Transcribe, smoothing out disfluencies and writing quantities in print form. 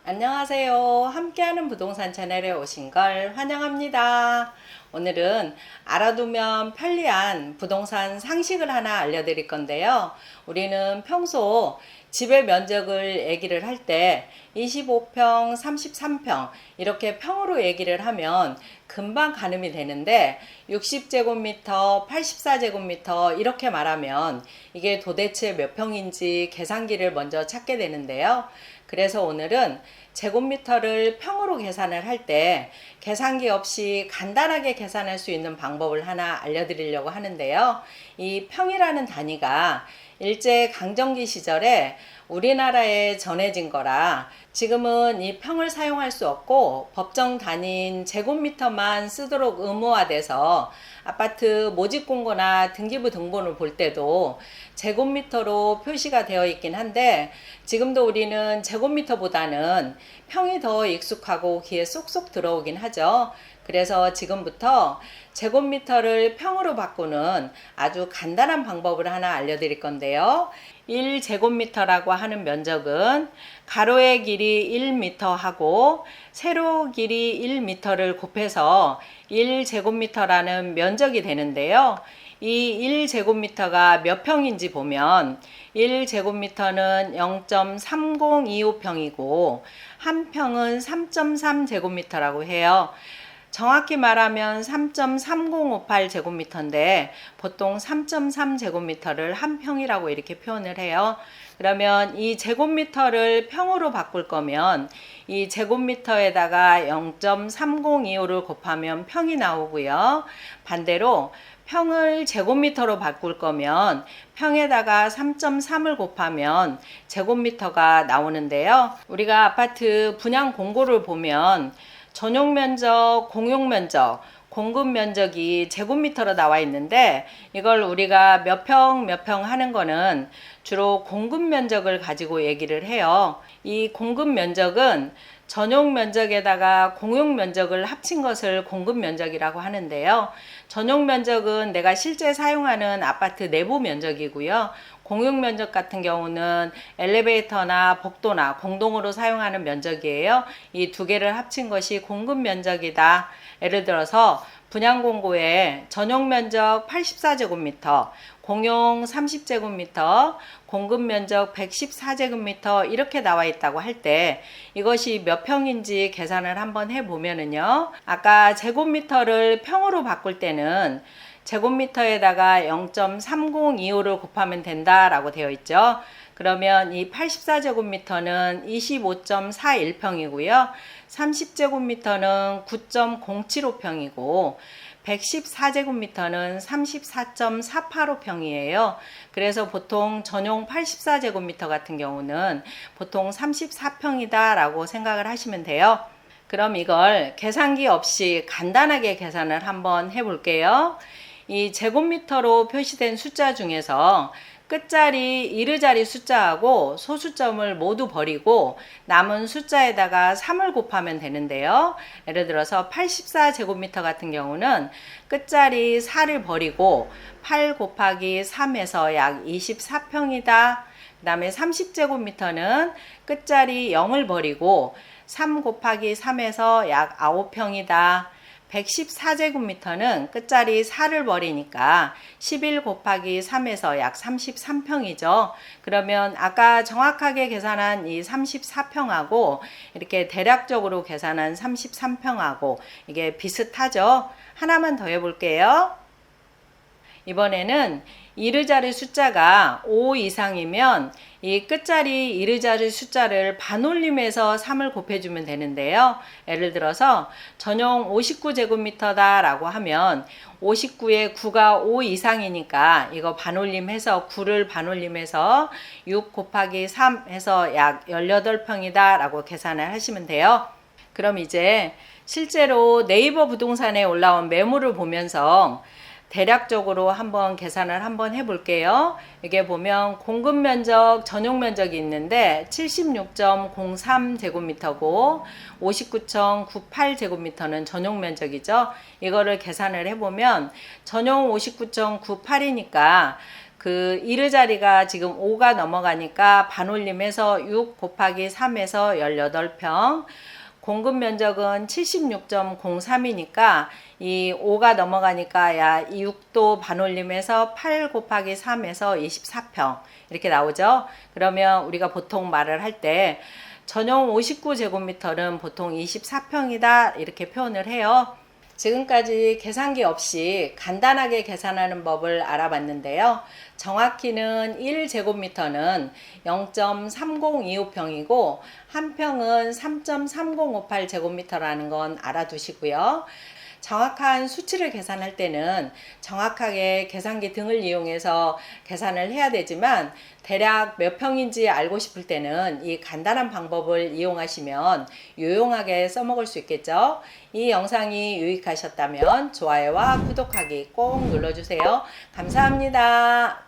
안녕하세요. 함께하는 부동산 채널에 오신 걸 환영합니다. 오늘은 알아두면 편리한 부동산 상식을 하나 알려드릴 건데요. 우리는 평소 집의 면적을 얘기를 할 때 25평, 33평 이렇게 평으로 얘기를 하면 금방 가늠이 되는데 60제곱미터, 84제곱미터 이렇게 말하면 이게 도대체 몇 평인지 계산기를 먼저 찾게 되는데요. 그래서 오늘은 제곱미터를 평으로 계산을 할 때 계산기 없이 간단하게 계산할 수 있는 방법을 하나 알려드리려고 하는데요. 이 평이라는 단위가 일제 강점기 시절에 우리나라에 전해진 거라 지금은 이 평을 사용할 수 없고 법정 단위인 제곱미터만 쓰도록 의무화돼서 아파트 모집 공고나 등기부 등본을 볼 때도 제곱미터로 표시가 되어 있긴 한데 지금도 우리는 제곱미터보다는 평이 더 익숙하고 귀에 쏙쏙 들어오긴 하죠. 그래서 지금부터 제곱미터를 평으로 바꾸는 아주 간단한 방법을 하나 알려드릴 건데요. 1제곱미터라고 하는 면적은 가로의 길이 1m 하고 세로 길이 1m를 곱해서 1제곱미터라는 면적이 되는데요. 이 1제곱미터가 몇 평인지 보면 1제곱미터는 0.3025평이고 한 평은 3.3제곱미터라고 해요. 정확히 말하면 3.3058제곱미터인데 보통 3.3제곱미터를 한 평이라고 이렇게 표현을 해요. 그러면 이 제곱미터를 평으로 바꿀 거면 이 제곱미터에다가 0.3025를 곱하면 평이 나오고요. 반대로 평을 제곱미터로 바꿀 거면 평에다가 3.3을 곱하면 제곱미터가 나오는데요. 우리가 아파트 분양 공고를 보면 전용 면적, 공용 면적, 공급 면적이 제곱미터로 나와 있는데 이걸 우리가 몇 평 하는 거는 주로 공급 면적을 가지고 얘기를 해요. 이 공급 면적은 전용 면적에다가 공용 면적을 합친 것을 공급 면적이라고 하는데요. 전용 면적은 내가 실제 사용하는 아파트 내부 면적이고요. 공용 면적 같은 경우는 엘리베이터나 복도나 공동으로 사용하는 면적이에요. 이 두 개를 합친 것이 공급 면적이다. 예를 들어서 분양 공고에 전용 면적 84제곱미터, 공용 30제곱미터, 공급 면적 114제곱미터 이렇게 나와 있다고 할 때 이것이 몇 평인지 계산을 한번 해보면은요. 아까 제곱미터를 평으로 바꿀 때는 제곱미터에다가 0.3025를 곱하면 된다라고 되어 있죠. 그러면 이 84제곱미터는 25.41평이고요. 30제곱미터는 9.075평이고 114제곱미터는 34.485평이에요. 그래서 보통 전용 84제곱미터 같은 경우는 보통 34평이다 라고 생각을 하시면 돼요. 그럼 이걸 계산기 없이 간단하게 계산을 한번 해볼게요. 이 제곱미터로 표시된 숫자 중에서 끝자리 이르자리 숫자하고 소수점을 모두 버리고 남은 숫자에다가 3을 곱하면 되는데요. 예를 들어서 84제곱미터 같은 경우는 끝자리 4를 버리고 8 곱하기 3에서 약 24평이다. 그 다음에 30제곱미터는 끝자리 0을 버리고 3 곱하기 3에서 약 9평이다. 114제곱미터는 끝자리 4를 버리니까 11 곱하기 3에서 약 33평이죠. 그러면 아까 정확하게 계산한 이 34평하고 이렇게 대략적으로 계산한 33평하고 이게 비슷하죠. 하나만 더 해볼게요. 이번에는 이르자리 숫자가 5 이상이면 이 끝자리 이르자리 숫자를 반올림해서 3을 곱해주면 되는데요. 예를 들어서 전용 59제곱미터다 라고 하면 59에 9가 5 이상이니까 이거 반올림해서 9를 반올림해서 6 곱하기 3 해서 약 18평이다 라고 계산을 하시면 돼요. 그럼 이제 실제로 네이버 부동산에 올라온 매물을 보면서 대략적으로 한번 계산을 한번 해볼게요. 이게 보면 공급 면적, 전용 면적이 있는데 76.03제곱미터고 59.98제곱미터는 전용 면적이죠. 이거를 계산을 해보면 전용 59.98이니까 그 이르 자리가 지금 5가 넘어가니까 반올림해서 6 곱하기 3에서 18평, 공급 면적은 76.03이니까 이 5가 넘어가니까 야 6도 반올림해서 8 곱하기 3에서 24평 이렇게 나오죠. 그러면 우리가 보통 말을 할 때 전용 59제곱미터는 보통 24평이다 이렇게 표현을 해요. 지금까지 계산기 없이 간단하게 계산하는 법을 알아봤는데요. 정확히는 1제곱미터는 0.3025평이고 한 평은 3.3058제곱미터라는 건 알아두시고요. 정확한 수치를 계산할 때는 정확하게 계산기 등을 이용해서 계산을 해야 되지만 대략 몇 평인지 알고 싶을 때는 이 간단한 방법을 이용하시면 유용하게 써먹을 수 있겠죠. 이 영상이 유익하셨다면 좋아요와 구독하기 꼭 눌러주세요. 감사합니다.